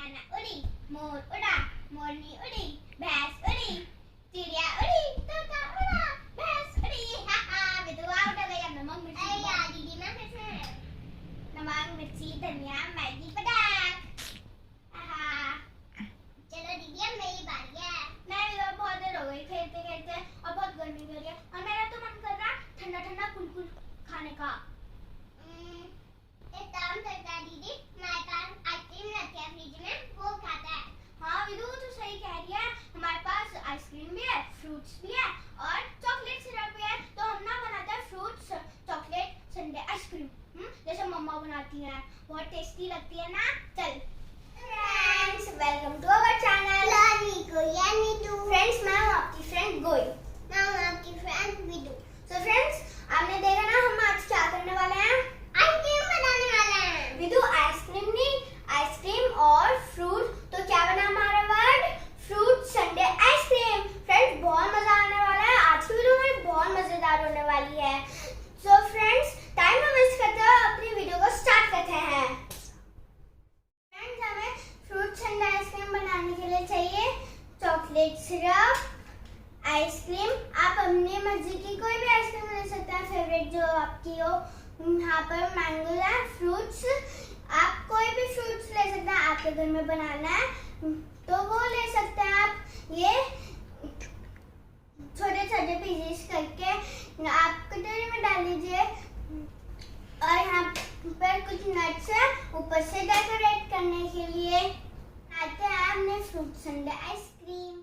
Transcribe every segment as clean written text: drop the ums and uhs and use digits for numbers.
नाना उड़ी, मोर उड़ा, मोरनी उड़ी, भैंस उड़ी, चिड़िया उड़ी, तोता उड़ा, भैंस उड़ी। बेटू आउट हो गई। अब नमक मिर्ची। अरे यार दीदी मैं कैसे? नमक मिर्ची धनिया मैगी पटाख। चलो दीदी अब मेरी बारी है। मैं भी बहुत देर हो गई खेलते खेलते और बहुत गर्मी हो रही है और मेरा तो मन कर रहा ठंडा ठंडा कुलकुल खाने का। एक काम करता है दीदी, हमारे पास आइसक्रीम रखी है फ्रिज में, वो खाता है। हाँ विदु तो सही कह रही है, हमारे पास आइसक्रीम भी है, फ्रूट्स भी है और चॉकलेट सिरप भी है। तो हम ना बनाते हैं फ्रूट्स चॉकलेट संडे आइसक्रीम, जैसे मम्मा बनाती हैं, बहुत टेस्टी लगती है ना। चल friends, welcome to our channel friends. मैं हूँ आपकी फ्रेंड गोई। मैं हूँ आपकी फ्रेंड विदु। तो फ्रेंड्स आपने देखा ना हम आज क्या करने वाले हैं, आइसक्रीम बनाने वाले हैं। विदु आइसक्रीम नहीं, आइसक्रीम और फ्रूट। तो क्या बना हमारा word, fruit Sunday ice cream. Friends बहुत मजा आने वाला है, आज की वीडियो में बहुत मजेदार होने वाली है। सो फ्रेंड्स टाइम न वेस्ट करते हुए अपनी वीडियो को स्टार्ट करते हैं। फ्रेंड्स हमें फ्रूट संडे आइसक्रीम बनाने के लिए चाहिए चॉकलेट सिरप, आइसक्रीम। आप अपनी मर्जी की कोई भी आइसक्रीम ले सकते हैं, फेवरेट जो आपकी हो। यहाँ पर मैंगो है, फ्रूट्स आप कोई भी फ्रूट्स ले सकते हैं, आपके घर में बनाना है तो वो ले सकते हैं आप। ये छोटे छोटे पीसेस करके आप कटोरी में डाल लीजिए और यहाँ पर कुछ नट्स है ऊपर से डेकोरेट करने के लिए। आते हैं हमने फ्रूट संडे आइसक्रीम।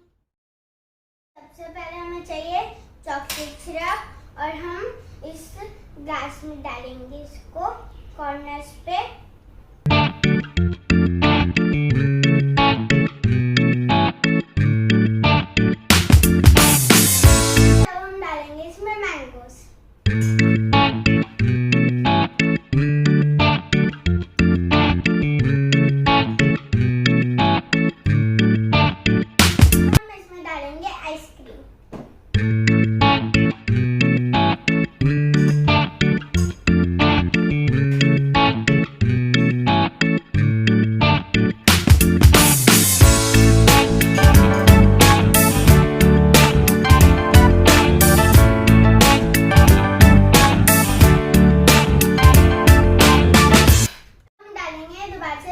सबसे पहले हमें चाहिए चॉकलेट सिरप और हम इस ग्लास में डालेंगे इसको कॉर्नर्स पे। अब हम डालेंगे इसमें मैंगोस। हम इसमें डालेंगे आइसक्रीम।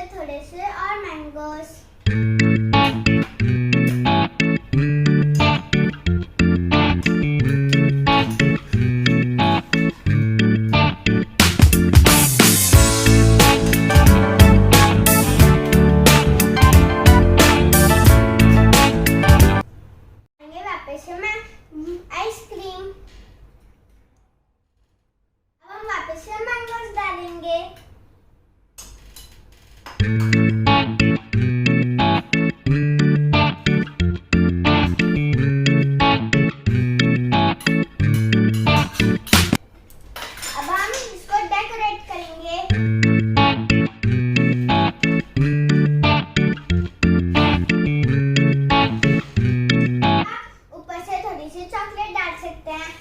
थोड़े से और मैंगोस। वापस से मैं आइसक्रीम। अब हम वापस से मैंगोस डालेंगे। अब हम इसको डेकोरेट करेंगे। ऊपर से थोड़ी सी चॉकलेट डाल सकते हैं।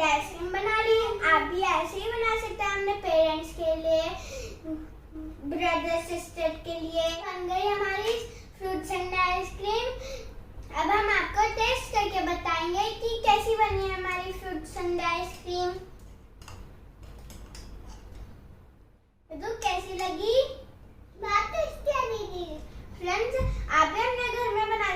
आइसक्रीम बना ली। आप भी ऐसे ही बना सकते हैं अपने पेरेंट्स के लिए, ब्रदर सिस्टर के लिए। बन गई हमारी फ्रूट संडे आइसक्रीम। अब हम आपको टेस्ट करके बताएंगे कि कैसी बनी है हमारी फ्रूट संडे आइसक्रीम। तो कैसी लगी? बात तो इसकी दीदी। फ्रेंड्स आप भी अपने घर में बना